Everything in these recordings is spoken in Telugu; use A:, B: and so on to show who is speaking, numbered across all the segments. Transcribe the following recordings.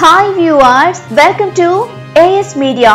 A: Hi viewers, welcome to AS Media.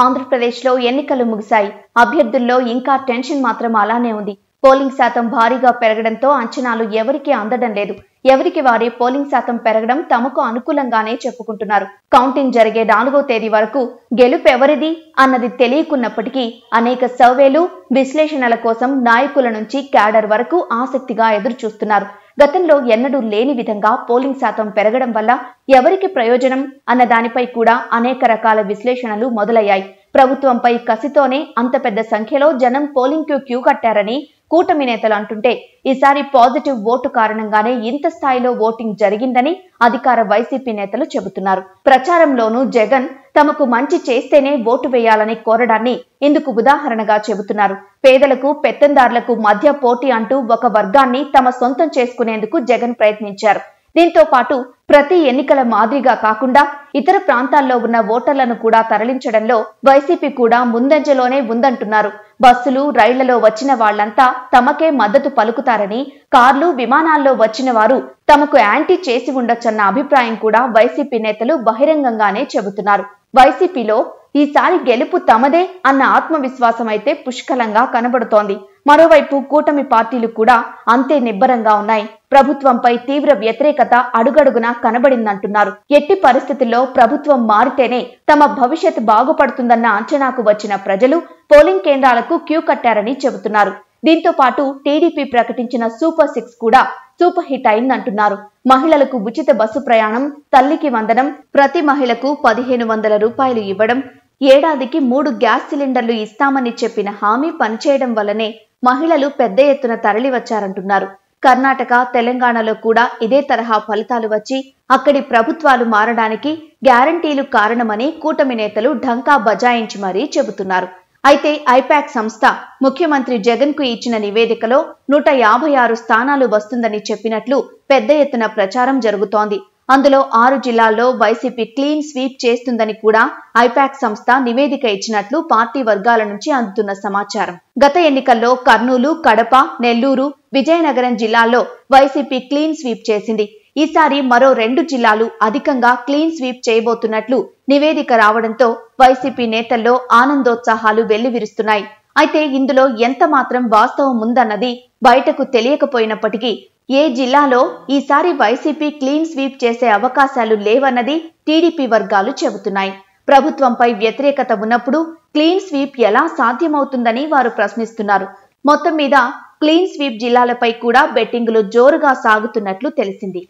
A: ఆంధ్రప్రదేశ్లో ఎన్నికలు ముగిశాయి. అభ్యర్థుల్లో ఇంకా టెన్షన్ మాత్రం అలానే ఉంది. పోలింగ్ శాతం భారీగా పెరగడంతో అంచనాలు ఎవరికీ అందడం లేదు. ఎవరికి వారి పోలింగ్ శాతం పెరగడం తమకు అనుకూలంగానే చెప్పుకుంటున్నారు. కౌంటింగ్ జరిగే 4వ తేదీ వరకు గెలుపు ఎవరిది అన్నది తెలియకున్నప్పటికీ అనేక సర్వేలు, విశ్లేషణల కోసం నాయకుల నుంచి క్యాడర్ వరకు ఆసక్తిగా ఎదురు చూస్తున్నారు. గతంలో ఎన్నడూ లేని విధంగా పోలింగ్ శాతం పెరగడం వల్ల ఎవరికి ప్రయోజనం అన్న దానిపై కూడా అనేక రకాల విశ్లేషణలు మొదలయ్యాయి. ప్రభుత్వంపై కసితోనే అంత పెద్ద సంఖ్యలో జనం పోలింగ్ క్యూ కట్టారని కూటమి నేతలు అంటుంటే, ఈసారి పాజిటివ్ ఓటు కారణంగానే ఇంత స్థాయిలో ఓటింగ్ జరిగిందని అధికార వైసీపీ నేతలు చెబుతున్నారు. ప్రచారంలోనూ జగన్ తమకు మంచి చేస్తేనే ఓటు వేయాలని కోరడాన్ని ఇందుకు ఉదాహరణగా చెబుతున్నారు. పేదలకు, పెత్తందారులకు మధ్య పోటీ అంటూ ఒక వర్గాన్ని తమ సొంతం చేసుకునేందుకు జగన్ ప్రయత్నించారు. దీంతో పాటు ప్రతి ఎన్నికల మాదిరిగా కాకుండా ఇతర ప్రాంతాల్లో ఉన్న ఓటర్లను కూడా తరలించడంలో వైసీపీ కూడా ముందంజలోనే ఉందంటున్నారు. బస్సులు, రైళ్లలో వచ్చిన వాళ్లంతా తమకే మద్దతు పలుకుతారని, కార్లు, విమానాల్లో వచ్చిన వారు తమకు యాంటీ చేసి ఉండొచ్చన్న అభిప్రాయం కూడా వైసీపీ నేతలు బహిరంగంగానే చెబుతున్నారు. వైసీపీలో ఈసారి గెలుపు తమదే అన్న ఆత్మవిశ్వాసం అయితే పుష్కలంగా కనబడుతోంది. మరోవైపు కూటమి పార్టీలు కూడా అంతే నిబ్బరంగా ఉన్నాయి. ప్రభుత్వంపై తీవ్ర వ్యతిరేకత అడుగడుగునా కనబడిందంటున్నారు. ఎట్టి పరిస్థితుల్లో ప్రభుత్వం మారితేనే తమ భవిష్యత్ బాగుపడుతుందన్న అంచనాకు వచ్చిన ప్రజలు పోలింగ్ కేంద్రాలకు క్యూ కట్టారని చెబుతున్నారు. దీంతో పాటు టీడీపీ ప్రకటించిన సూపర్ 6 కూడా సూపర్ హిట్ అయిందంటున్నారు. మహిళలకు ఉచిత బస్సు ప్రయాణం, తల్లికి వందనం, ప్రతి మహిళకు 1500 రూపాయలు ఇవ్వడం, ఏడాదికి 3 గ్యాస్ సిలిండర్లు ఇస్తామని చెప్పిన హామీ పనిచేయడం వల్లనే మహిళలు పెద్ద ఎత్తున తరలి వచ్చారంటున్నారు. కర్ణాటక, తెలంగాణలో కూడా ఇదే తరహా ఫలితాలు వచ్చి అక్కడి ప్రభుత్వాలు మారడానికి గ్యారంటీలు కారణమని కూటమి నేతలు ఢంకా బజాయించి మరీ చెబుతున్నారు. అయితే ఐపాక్ సంస్థ ముఖ్యమంత్రి జగన్ కు ఇచ్చిన నివేదికలో 156 స్థానాలు వస్తుందని చెప్పినట్లు పెద్ద ఎత్తున ప్రచారం జరుగుతోంది. అందులో 6 జిల్లాల్లో వైసీపీ క్లీన్ స్వీప్ చేస్తుందని కూడా ఐపాక్ సంస్థ నివేదిక ఇచ్చినట్లు పార్టీ వర్గాల నుంచి అందుతున్న సమాచారం. గత ఎన్నికల్లో కర్నూలు, కడప, నెల్లూరు, విజయనగరం జిల్లాల్లో వైసీపీ క్లీన్ స్వీప్ చేసింది. ఈసారి మరో 2 జిల్లాలు అధికంగా క్లీన్ స్వీప్ చేయబోతున్నట్లు నివేదిక రావడంతో వైసీపీ నేతల్లో ఆనందోత్సాహాలు వెల్లివిరుస్తున్నాయి. అయితే ఇందులో ఎంత మాత్రం వాస్తవం ఉందన్నది బయటకు తెలియకపోయినప్పటికీ ఏ జిల్లాలో ఈసారి వైసీపీ క్లీన్ స్వీప్ చేసే అవకాశాలు లేవన్నది టీడీపీ వర్గాలు చెబుతున్నాయి. ప్రభుత్వంపై వ్యతిరేకత ఉన్నప్పుడు క్లీన్ స్వీప్ ఎలా సాధ్యమవుతుందని వారు ప్రశ్నిస్తున్నారు. మొత్తం మీద క్లీన్ స్వీప్ జిల్లాలపై కూడా బెట్టింగులు జోరుగా సాగుతున్నట్లు తెలిసింది.